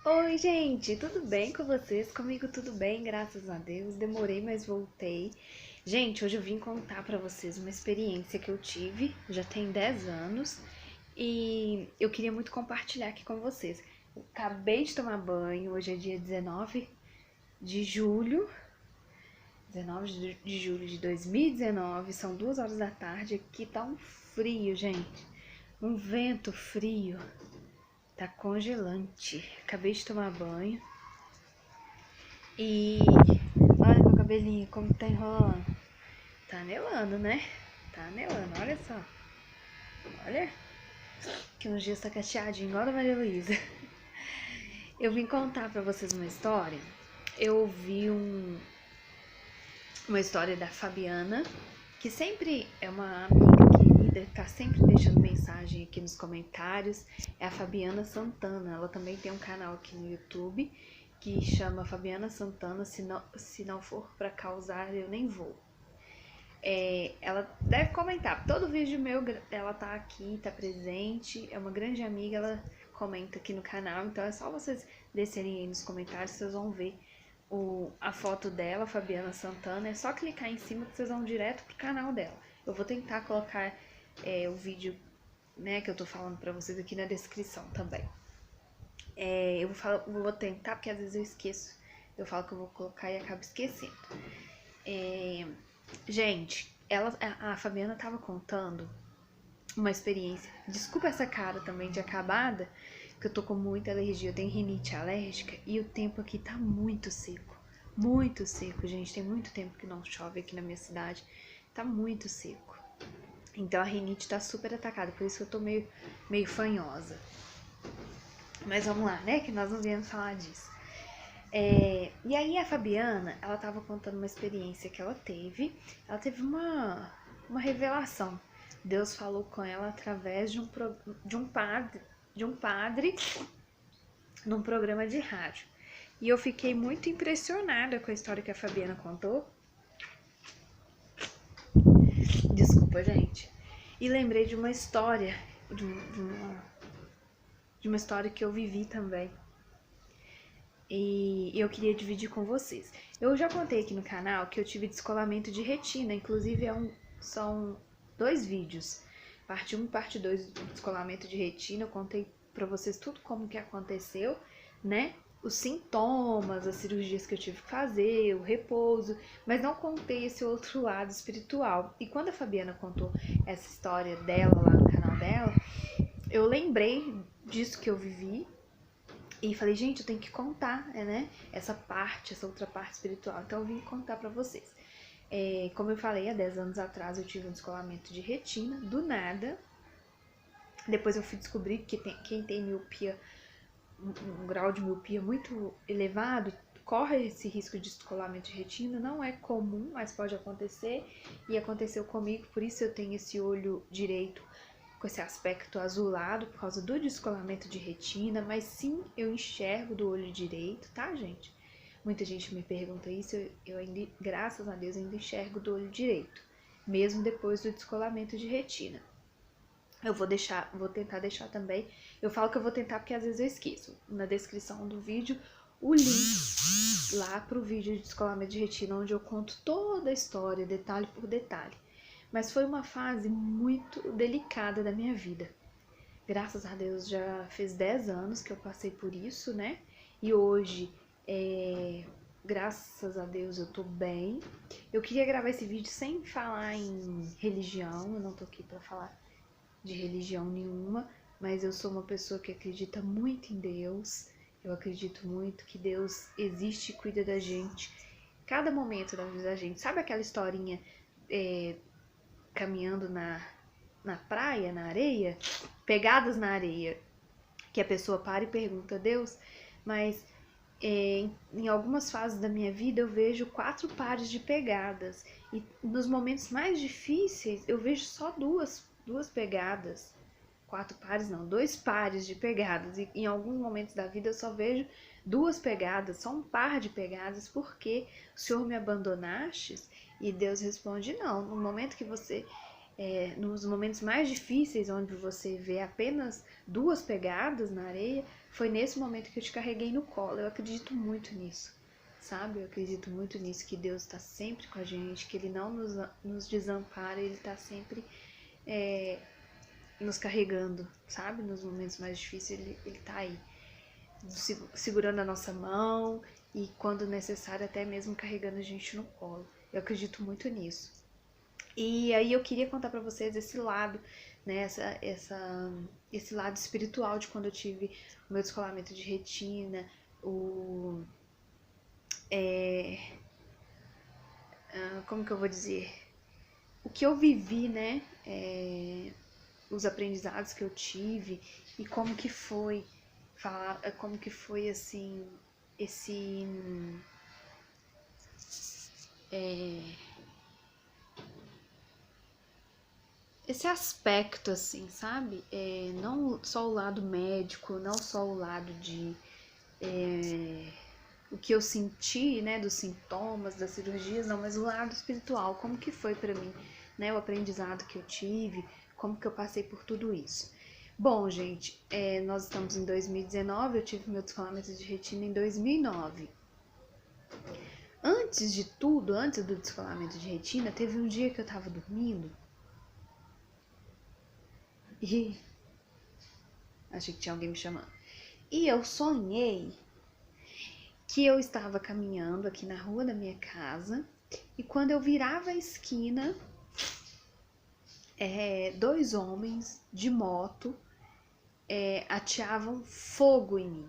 Oi, gente, tudo bem com vocês? Comigo tudo bem, graças a Deus. Demorei, mas voltei. Gente, hoje eu vim contar pra vocês uma experiência que eu tive, já tem 10 anos, e eu queria muito compartilhar aqui com vocês. Eu acabei de tomar banho, hoje é dia 19 de julho, 19 de julho de 2019, são 2 horas da tarde, aqui tá um frio, gente, um vento frio. Tá congelante. Acabei de tomar banho. E olha meu cabelinho como tá enrolando. Tá anelando, né? Tá anelando, olha só. Olha. Que uns dias tá cacheadinho, igual a Maria Luísa. Eu vim contar pra vocês uma história. Eu ouvi uma história da Fabiana, que sempre é uma amiga querida, tá sempre deixando mensagem aqui nos comentários. É a Fabiana Santana. Ela também tem um canal aqui no YouTube que chama Fabiana Santana, se não for pra causar, eu nem vou. Ela deve comentar, todo vídeo meu ela tá aqui, tá presente, é uma grande amiga, ela comenta aqui no canal, então é só vocês descerem aí nos comentários, vocês vão ver a foto dela, Fabiana Santana, é só clicar em cima que vocês vão direto pro canal dela. Eu vou tentar colocar o vídeo, né, que eu tô falando pra vocês aqui na descrição também. Vou tentar, porque às vezes eu esqueço. Eu falo que eu vou colocar e acabo esquecendo. Gente, a Fabiana tava contando uma experiência. Desculpa essa cara também de acabada, que eu tô com muita alergia, eu tenho rinite alérgica e o tempo aqui tá muito seco. Muito seco, gente. Tem muito tempo que não chove aqui na minha cidade. Tá muito seco. Então a rinite tá super atacada, por isso que eu tô meio fanhosa. Mas vamos lá, né? Que nós não viemos falar disso. E aí a Fabiana, ela tava contando uma experiência que ela teve. Ela teve uma revelação. Deus falou com ela através de um padre num programa de rádio. E eu fiquei muito impressionada com a história que a Fabiana contou. Desculpa, gente. E lembrei de uma história, de uma história que eu vivi também. E eu queria dividir com vocês. Eu já contei aqui no canal que eu tive descolamento de retina, inclusive são 2 vídeos, parte 1 e parte 2 do descolamento de retina. Eu contei pra vocês tudo como que aconteceu, né? Os sintomas, as cirurgias que eu tive que fazer, o repouso, mas não contei esse outro lado espiritual. E quando a Fabiana contou essa história dela lá no canal dela, eu lembrei disso que eu vivi. E falei, gente, eu tenho que contar, né? Essa outra parte espiritual. Então eu vim contar pra vocês. Como eu falei, há 10 anos atrás eu tive um descolamento de retina, do nada. Depois eu fui descobrir que quem tem miopia, um grau de miopia muito elevado, corre esse risco de descolamento de retina. Não é comum, mas pode acontecer. E aconteceu comigo, por isso eu tenho esse olho direito com esse aspecto azulado por causa do descolamento de retina, mas sim, eu enxergo do olho direito, tá, gente? Muita gente me pergunta isso, eu ainda, graças a Deus, ainda enxergo do olho direito, mesmo depois do descolamento de retina. Eu vou tentar deixar também, eu falo que eu vou tentar porque às vezes eu esqueço, na descrição do vídeo, o link lá pro vídeo de descolamento de retina, onde eu conto toda a história, detalhe por detalhe. Mas foi uma fase muito delicada da minha vida. Graças a Deus já fez 10 anos que eu passei por isso, né? E hoje, graças a Deus, eu tô bem. Eu queria gravar esse vídeo sem falar em religião, eu não tô aqui pra falar de religião nenhuma, mas eu sou uma pessoa que acredita muito em Deus. Eu acredito muito que Deus existe e cuida da gente, cada momento da vida da gente. Sabe aquela historinha caminhando na praia, na areia, pegadas na areia, que a pessoa para e pergunta a Deus, mas em algumas fases da minha vida eu vejo 4 pares de pegadas, e nos momentos mais difíceis eu vejo só duas pegadas. 4 pares não, 2 pares de pegadas, e em alguns momentos da vida eu só vejo 2 pegadas, só um par de pegadas, porque o Senhor me abandonastes? E Deus responde, não, no momento que você, nos momentos mais difíceis, onde você vê apenas 2 pegadas na areia, foi nesse momento que eu te carreguei no colo. Eu acredito muito nisso, sabe? Eu acredito muito nisso, que Deus está sempre com a gente, que Ele não nos desampara, Ele está sempre nos carregando, sabe? Nos momentos mais difíceis, Ele tá aí, segurando a nossa mão e, quando necessário, até mesmo carregando a gente no colo. Eu acredito muito nisso. E aí eu queria contar pra vocês esse lado, né, esse lado espiritual de quando eu tive o meu descolamento de retina, como que eu vou dizer? O que eu vivi, né, os aprendizados que eu tive e como que foi como que foi assim, esse esse aspecto, assim, sabe? Não só o lado médico, não só o lado de o que eu senti, né, dos sintomas, das cirurgias, não, mas o lado espiritual, como que foi pra mim, né, o aprendizado que eu tive, como que eu passei por tudo isso. Bom, gente, nós estamos em 2019, eu tive meu descolamento de retina em 2009. Antes de tudo, antes do descolamento de retina, teve um dia que eu tava dormindo e achei que tinha alguém me chamando. E eu sonhei que eu estava caminhando aqui na rua da minha casa e, quando eu virava a esquina, dois homens de moto ateavam fogo em mim,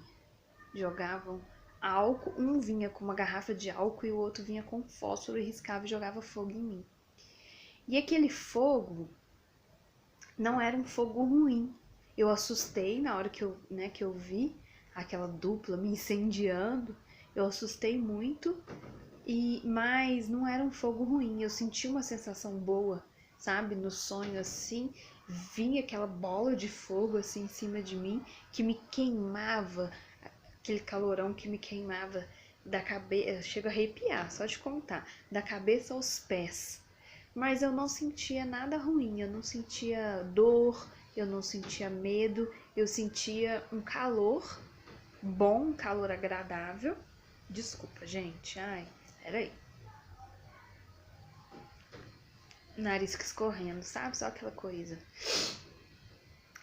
jogavam álcool, um vinha com uma garrafa de álcool e o outro vinha com fósforo e riscava e jogava fogo em mim. E aquele fogo não era um fogo ruim. Eu assustei na hora que eu vi aquela dupla me incendiando. Eu assustei muito, mas não era um fogo ruim. Eu senti uma sensação boa, sabe? No sonho, assim, vinha aquela bola de fogo assim em cima de mim, que me queimava, aquele calorão que me queimava da cabeça. Chega a arrepiar, só de contar, da cabeça aos pés. Mas eu não sentia nada ruim, eu não sentia dor, eu não sentia medo, eu sentia um calor bom, um calor agradável. Desculpa, gente, ai, peraí. Nariz escorrendo, sabe? Só aquela coisa.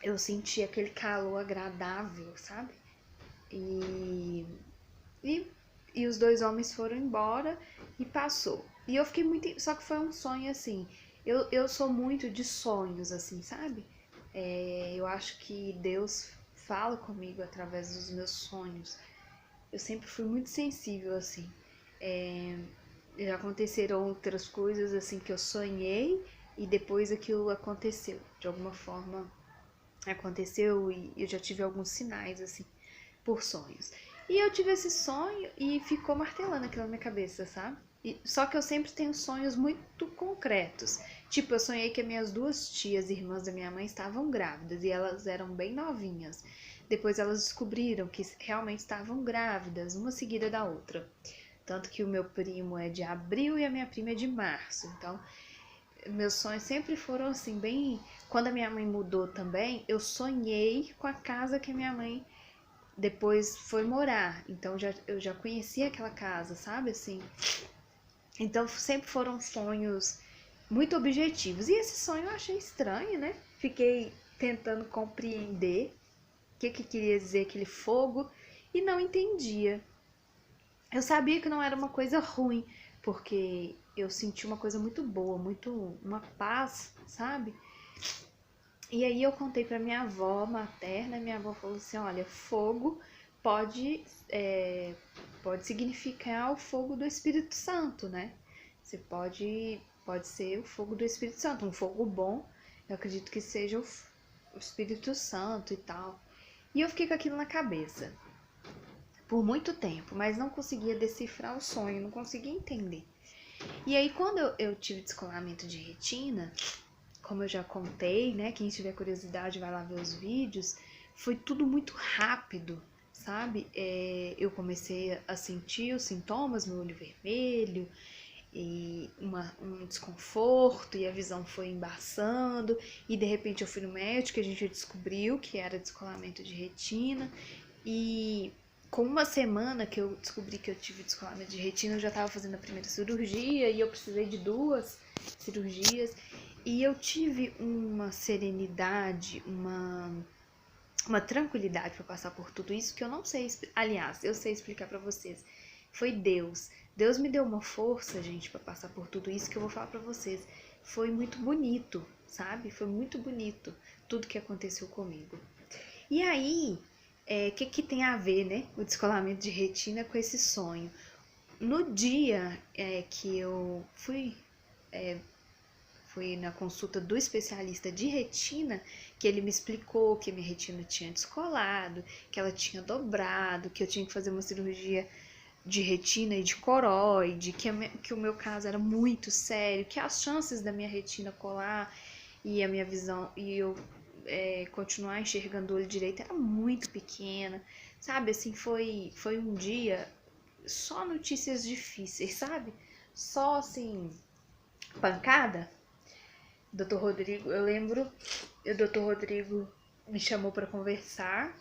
Eu senti aquele calor agradável, sabe? E, e, e os dois homens foram embora e passou. E eu fiquei muito. Só que foi um sonho assim. Eu sou muito de sonhos, assim, sabe? Eu acho que Deus fala comigo através dos meus sonhos. Eu sempre fui muito sensível, assim. Já aconteceram outras coisas, assim, que eu sonhei e depois aquilo aconteceu. De alguma forma aconteceu e eu já tive alguns sinais, assim, por sonhos. E eu tive esse sonho e ficou martelando aquilo na minha cabeça, sabe? Só que eu sempre tenho sonhos muito concretos. Tipo, eu sonhei que as minhas duas tias, irmãs da minha mãe, estavam grávidas e elas eram bem novinhas. Depois elas descobriram que realmente estavam grávidas, uma seguida da outra. Tanto que o meu primo é de abril e a minha prima é de março. Então, meus sonhos sempre foram assim, bem. Quando a minha mãe mudou também, eu sonhei com a casa que a minha mãe depois foi morar. Então eu já conhecia aquela casa, sabe assim? Então sempre foram sonhos muito objetivos. E esse sonho eu achei estranho, né? Fiquei tentando compreender o que queria dizer aquele fogo e não entendia. Eu sabia que não era uma coisa ruim, porque eu senti uma coisa muito boa, uma paz, sabe? E aí eu contei pra minha avó materna, minha avó falou assim, olha, fogo pode, pode significar o fogo do Espírito Santo, né? Você pode ser o fogo do Espírito Santo, um fogo bom, eu acredito que seja o Espírito Santo e tal. E eu fiquei com aquilo na cabeça por muito tempo, mas não conseguia decifrar o sonho, não conseguia entender. E aí, quando eu tive descolamento de retina, como eu já contei, né? Quem tiver curiosidade vai lá ver os vídeos. Foi tudo muito rápido, sabe? Eu comecei a sentir os sintomas, meu olho vermelho, e um desconforto, e a visão foi embaçando, e de repente eu fui no médico e a gente descobriu que era descolamento de retina. E com uma semana que eu descobri que eu tive descolamento de retina, eu já estava fazendo a primeira cirurgia e eu precisei de 2 cirurgias. E eu tive uma serenidade, uma tranquilidade para passar por tudo isso que eu não sei, aliás, eu sei explicar para vocês. Foi Deus. Deus me deu uma força, gente, para passar por tudo isso que eu vou falar para vocês. Foi muito bonito, sabe? Foi muito bonito tudo que aconteceu comigo. E aí, que tem a ver, né, o descolamento de retina com esse sonho? No dia que eu fui na consulta do especialista de retina, que ele me explicou que minha retina tinha descolado, que ela tinha dobrado, que eu tinha que fazer uma cirurgia de retina e de coroide, que o meu caso era muito sério, que as chances da minha retina colar e a minha visão e eu continuar enxergando o olho direito era muito pequena, sabe? Assim, foi um dia só notícias difíceis, sabe? Só assim, pancada. Dr. Rodrigo, eu lembro, o Dr. Rodrigo me chamou para conversar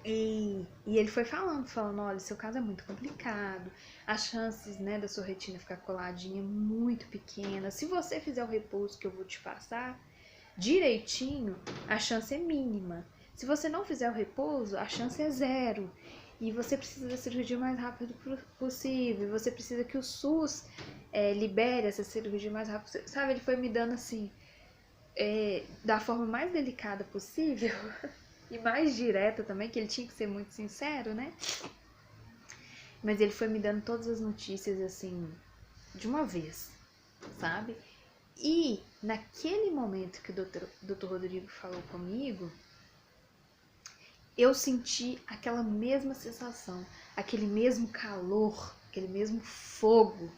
e ele foi falando, olha, seu caso é muito complicado, as chances, né, da sua retina ficar coladinha é muito pequena. Se você fizer o repouso que eu vou te passar direitinho, a chance é mínima. Se você não fizer o repouso, a chance é 0. E você precisa da cirurgia o mais rápido possível. Você precisa que o SUS libere essa cirurgia o mais rápido possível. Sabe, ele foi me dando assim, da forma mais delicada possível e mais direta também, que ele tinha que ser muito sincero, né? Mas ele foi me dando todas as notícias assim, de uma vez, sabe? E naquele momento que o Dr. Rodrigo falou comigo, eu senti aquela mesma sensação, aquele mesmo calor, aquele mesmo fogo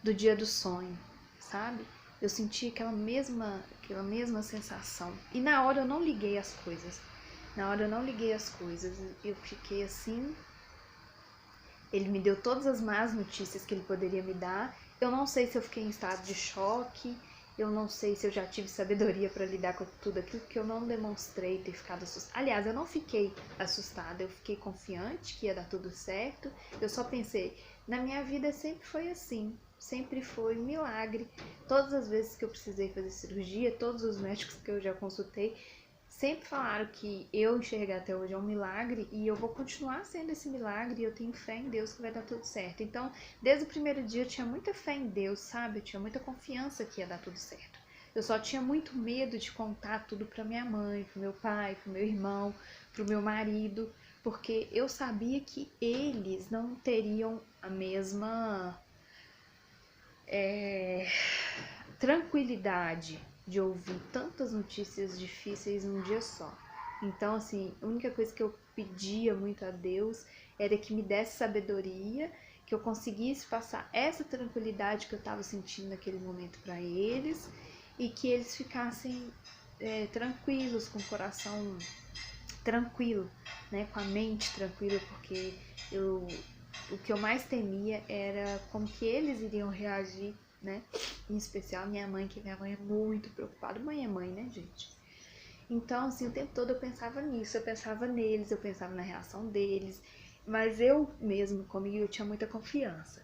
do dia do sonho, sabe? Eu senti aquela mesma sensação. E na hora eu não liguei as coisas. Eu fiquei assim. Ele me deu todas as más notícias que ele poderia me dar. Eu não sei se eu fiquei em estado de choque. Eu não sei se eu já tive sabedoria para lidar com tudo aquilo, porque eu não demonstrei ter ficado assustada. Aliás, eu não fiquei assustada, eu fiquei confiante que ia dar tudo certo. Eu só pensei, na minha vida sempre foi assim, sempre foi um milagre. Todas as vezes que eu precisei fazer cirurgia, todos os médicos que eu já consultei, sempre falaram que eu enxergar até hoje é um milagre e eu vou continuar sendo esse milagre e eu tenho fé em Deus que vai dar tudo certo. Então, desde o primeiro dia eu tinha muita fé em Deus, sabe? Eu tinha muita confiança que ia dar tudo certo. Eu só tinha muito medo de contar tudo para minha mãe, pro meu pai, pro meu irmão, pro meu marido, porque eu sabia que eles não teriam a mesma tranquilidade de ouvir tantas notícias difíceis num dia só. Então, assim, a única coisa que eu pedia muito a Deus era que me desse sabedoria, que eu conseguisse passar essa tranquilidade que eu estava sentindo naquele momento para eles e que eles ficassem tranquilos, com o coração tranquilo, né, com a mente tranquila, porque o que eu mais temia era como que eles iriam reagir, né? Em especial minha mãe, que minha mãe é muito preocupada. Mãe é mãe, né, gente? Então, assim, o tempo todo eu pensava nisso, eu pensava neles, eu pensava na reação deles, mas eu mesmo comigo eu tinha muita confiança.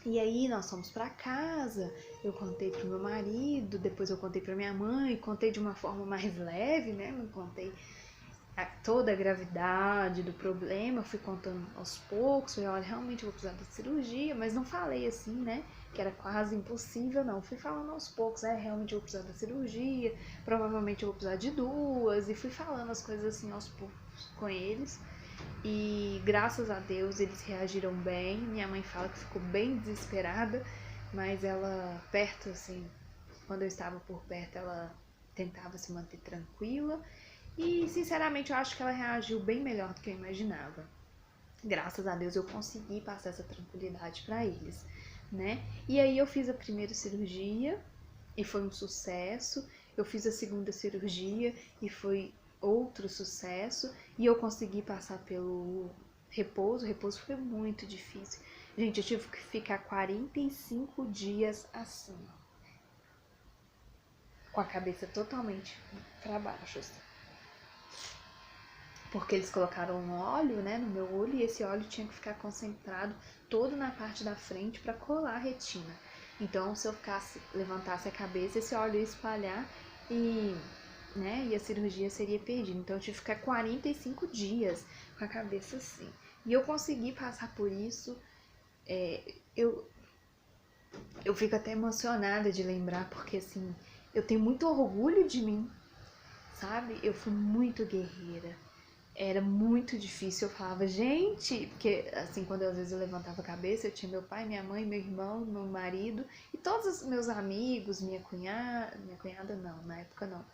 E aí nós fomos para casa, eu contei pro meu marido, depois eu contei pra minha mãe, contei de uma forma mais leve, né? Não contei toda a gravidade do problema, fui contando aos poucos, falei, olha, realmente eu vou precisar da cirurgia, mas não falei assim, né, que era quase impossível, não, fui falando aos poucos, realmente eu vou precisar da cirurgia, provavelmente eu vou precisar de 2, e fui falando as coisas assim aos poucos com eles, e graças a Deus eles reagiram bem. Minha mãe fala que ficou bem desesperada, mas ela, perto assim, quando eu estava por perto, ela tentava se manter tranquila. E, sinceramente, eu acho que ela reagiu bem melhor do que eu imaginava. Graças a Deus eu consegui passar essa tranquilidade para eles, né? E aí eu fiz a primeira cirurgia e foi um sucesso. Eu fiz a segunda cirurgia e foi outro sucesso. E eu consegui passar pelo repouso. O repouso foi muito difícil. Gente, eu tive que ficar 45 dias assim, com a cabeça totalmente para baixo, assim. porque eles colocaram um óleo, né, no meu olho, e esse óleo tinha que ficar concentrado todo na parte da frente para colar a retina. Então, se eu levantasse a cabeça, esse óleo ia espalhar e, né, e a cirurgia seria perdida. Então, eu tive que ficar 45 dias com a cabeça assim. E eu consegui passar por isso. Eu, eu fico até emocionada de lembrar, porque assim, eu tenho muito orgulho de mim, sabe? Eu fui muito guerreira. Era muito difícil, eu falava, gente, porque assim, quando às vezes eu levantava a cabeça, eu tinha meu pai, minha mãe, meu irmão, meu marido e todos os meus amigos, minha cunhada não, na época não,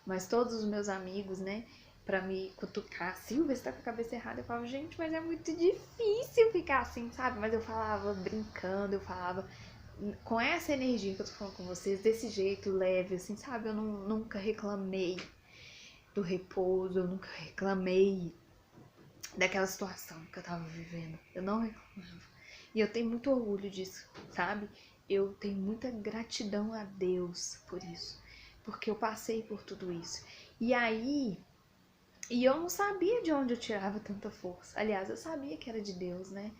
mas todos os meus amigos, né, pra me cutucar, Silvia, você tá com a cabeça errada, eu falava, gente, mas é muito difícil ficar assim, sabe? Mas eu falava brincando, eu falava com essa energia que eu tô falando com vocês, desse jeito leve, assim, sabe? Eu nunca reclamei do repouso, eu nunca reclamei daquela situação que eu tava vivendo. Eu não reclamava. E eu tenho muito orgulho disso, sabe? Eu tenho muita gratidão a Deus por isso. Porque eu passei por tudo isso. E aí, eu não sabia de onde eu tirava tanta força. Aliás, eu sabia que era de Deus, né?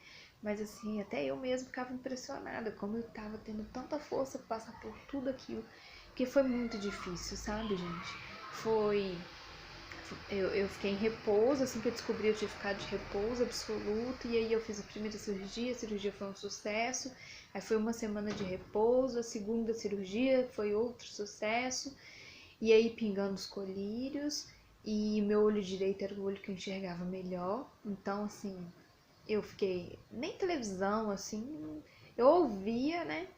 Mas assim, até eu mesma ficava impressionada como eu tava tendo tanta força pra passar por tudo aquilo. Porque foi muito difícil, sabe, gente? Foi eu fiquei em repouso, assim que eu descobri eu tinha ficado de repouso absoluto, e aí eu fiz a primeira cirurgia, a cirurgia foi um sucesso, aí foi uma semana de repouso, a segunda cirurgia foi outro sucesso, e aí pingando os colírios, e meu olho direito era o olho que eu enxergava melhor, então assim, eu fiquei, nem televisão, assim, eu ouvia, né,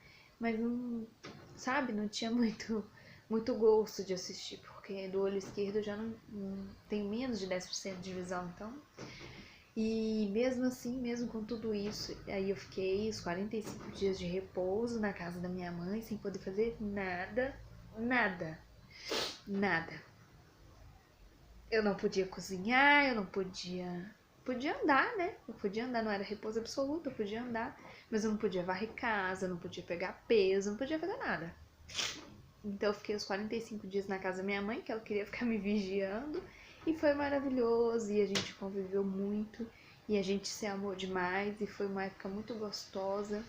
mas não, sabe, não tinha muito gosto de assistir, porque do olho esquerdo eu já não tenho menos de 10% de visão, então. E mesmo assim, mesmo com tudo isso, aí eu fiquei os 45 dias de repouso na casa da minha mãe, sem poder fazer nada, nada, nada. Eu não podia cozinhar, eu não podia andar, né? Eu podia andar, não era repouso absoluto, eu podia andar, mas eu não podia varrer casa, eu não podia pegar peso, não podia fazer nada. Então eu fiquei os 45 dias na casa da minha mãe, que ela queria ficar me vigiando, e foi maravilhoso, e a gente conviveu muito, e a gente se amou demais, e foi uma época muito gostosa,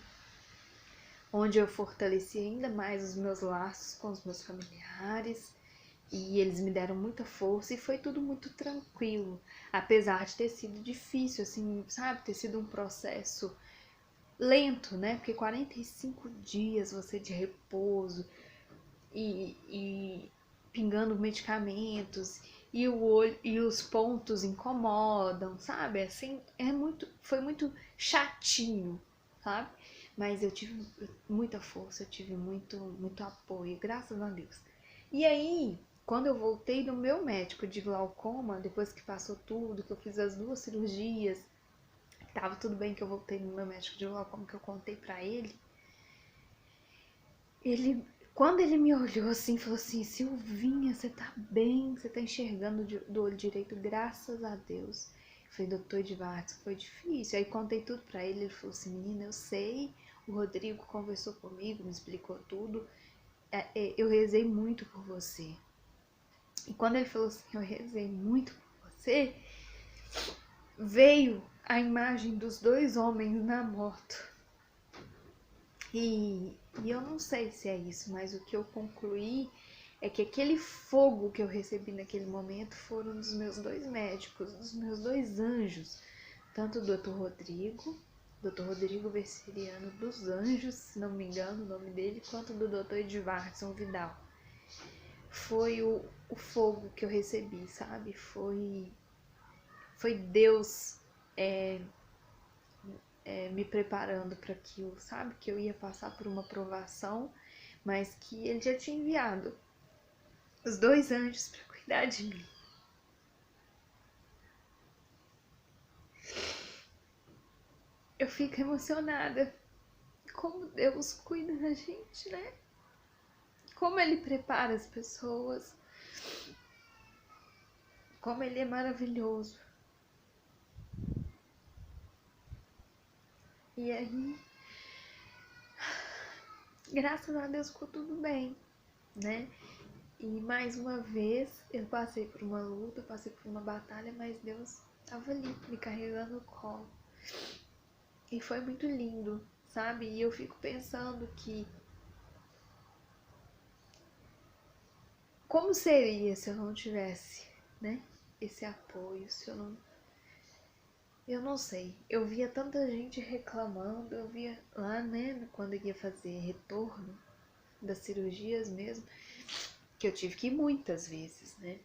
onde eu fortaleci ainda mais os meus laços com os meus familiares, e eles me deram muita força, e foi tudo muito tranquilo, apesar de ter sido difícil, assim, sabe, ter sido um processo lento, né, porque 45 dias você de repouso, e pingando medicamentos e o olho e os pontos incomodam, sabe? Assim, foi muito chatinho, sabe? Mas eu tive muita força, eu tive muito apoio, graças a Deus. E aí, quando eu voltei do meu médico de glaucoma, depois que passou tudo, que eu fiz as 2 cirurgias, tava tudo bem, que eu voltei no meu médico de glaucoma, que eu contei pra ele, quando ele me olhou assim, falou assim, Silvinha, você tá bem? Você tá enxergando do olho direito? Graças a Deus. Eu falei, doutor Edvardo, foi difícil. Aí contei tudo pra ele, ele falou assim, menina, eu sei, o Rodrigo conversou comigo, me explicou tudo. Eu rezei muito por você. E quando ele falou assim, eu rezei muito por você, veio a imagem dos 2 homens na moto. E eu não sei se é isso, mas o que eu concluí é que aquele fogo que eu recebi naquele momento foram dos meus 2 médicos, dos meus 2 anjos, tanto o Dr. Rodrigo Versiriano dos Anjos, se não me engano o nome dele, quanto do Dr. Edvardson Vidal. Foi o fogo que eu recebi, sabe? Foi Deus me preparando para aquilo, sabe? Que eu ia passar por uma provação, mas que ele já tinha enviado os 2 anjos para cuidar de mim. Eu fico emocionada. Como Deus cuida da gente, né? Como Ele prepara as pessoas. Como Ele é maravilhoso. E aí, graças a Deus ficou tudo bem, né? E mais uma vez eu passei por uma luta, passei por uma batalha, mas Deus estava ali me carregando no colo. E foi muito lindo, sabe? E eu fico pensando que como seria se eu não tivesse, né, esse apoio, se eu não sei. Eu via tanta gente reclamando, eu via lá, né, quando eu ia fazer retorno das cirurgias mesmo, que eu tive que ir muitas vezes, né?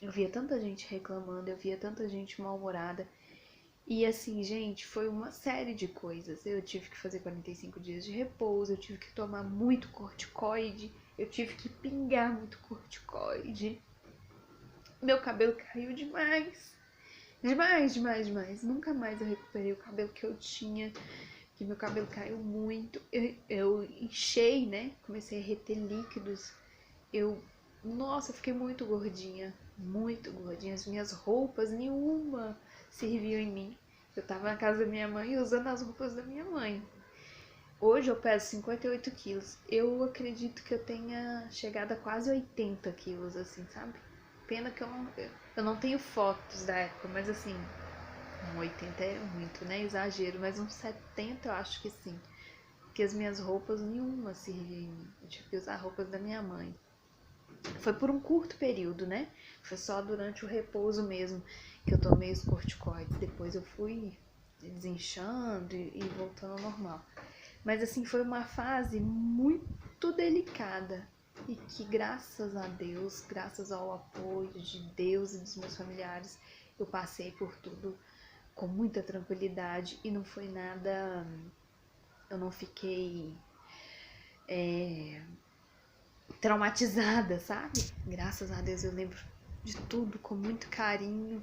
Eu via tanta gente reclamando, eu via tanta gente mal-humorada. E assim, gente, foi uma série de coisas. Eu tive que fazer 45 dias de repouso, eu tive que tomar muito corticoide, eu tive que pingar muito corticoide. Meu cabelo caiu demais. Demais, demais, demais. Nunca mais eu recuperei o cabelo que eu tinha, que meu cabelo caiu muito. Eu inchei, né? Comecei a reter líquidos. Nossa, eu fiquei muito gordinha. Muito gordinha. As minhas roupas, nenhuma serviu em mim. Eu tava na casa da minha mãe usando as roupas da minha mãe. Hoje eu peso 58 quilos. Eu acredito que eu tenha chegado a quase 80 quilos, assim, sabe? Pena que eu não tenho fotos da época, mas assim, um 80 é muito, né? Exagero, mas uns 70 eu acho que sim. Porque as minhas roupas, nenhuma servia em mim. Eu tive que usar roupas da minha mãe. Foi por um curto período, né? Foi só durante o repouso mesmo que eu tomei os corticoides. Depois eu fui desinchando e voltando ao normal. Mas assim, foi uma fase muito delicada. E que graças a Deus, graças ao apoio de Deus e dos meus familiares, eu passei por tudo com muita tranquilidade e não foi nada. Eu não fiquei traumatizada, sabe? Graças a Deus eu lembro de tudo com muito carinho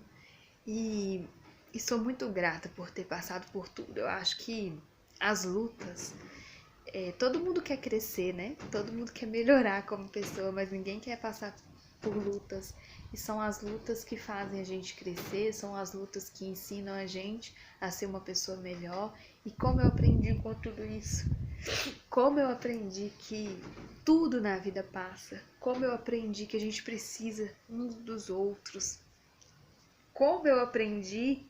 e sou muito grata por ter passado por tudo. Eu acho que as lutas, todo mundo quer crescer, né? Todo mundo quer melhorar como pessoa, mas ninguém quer passar por lutas. E são as lutas que fazem a gente crescer, são as lutas que ensinam a gente a ser uma pessoa melhor. E como eu aprendi com tudo isso? Como eu aprendi que tudo na vida passa. Como eu aprendi que a gente precisa uns dos outros. Como eu aprendi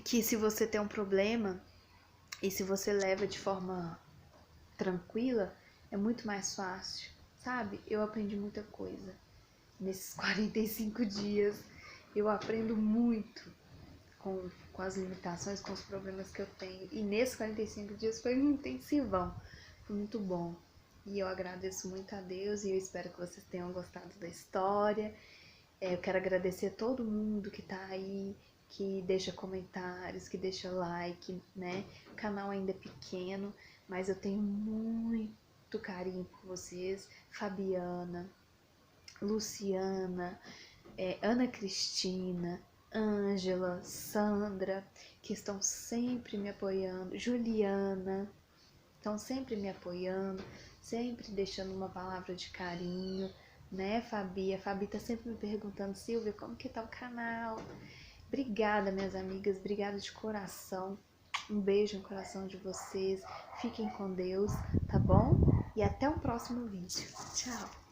que se você tem um problema e se você leva de forma tranquila, é muito mais fácil, sabe? Eu aprendi muita coisa. Nesses 45 dias, eu aprendo muito com as limitações, com os problemas que eu tenho. E nesses 45 dias foi um intensivão, foi muito bom. E eu agradeço muito a Deus e eu espero que vocês tenham gostado da história. Eu quero agradecer a todo mundo que tá aí, que deixa comentários, que deixa like, né? O canal ainda é pequeno, mas eu tenho muito carinho por vocês. Fabiana, Luciana, Ana Cristina, Ângela, Sandra, que estão sempre me apoiando, Juliana, estão sempre me apoiando, sempre deixando uma palavra de carinho, né, Fabi? A Fabi tá sempre me perguntando, Silvia, como que tá o canal? Obrigada, minhas amigas, obrigada de coração. Um beijo no coração de vocês. Fiquem com Deus, tá bom? E até o próximo vídeo. Tchau!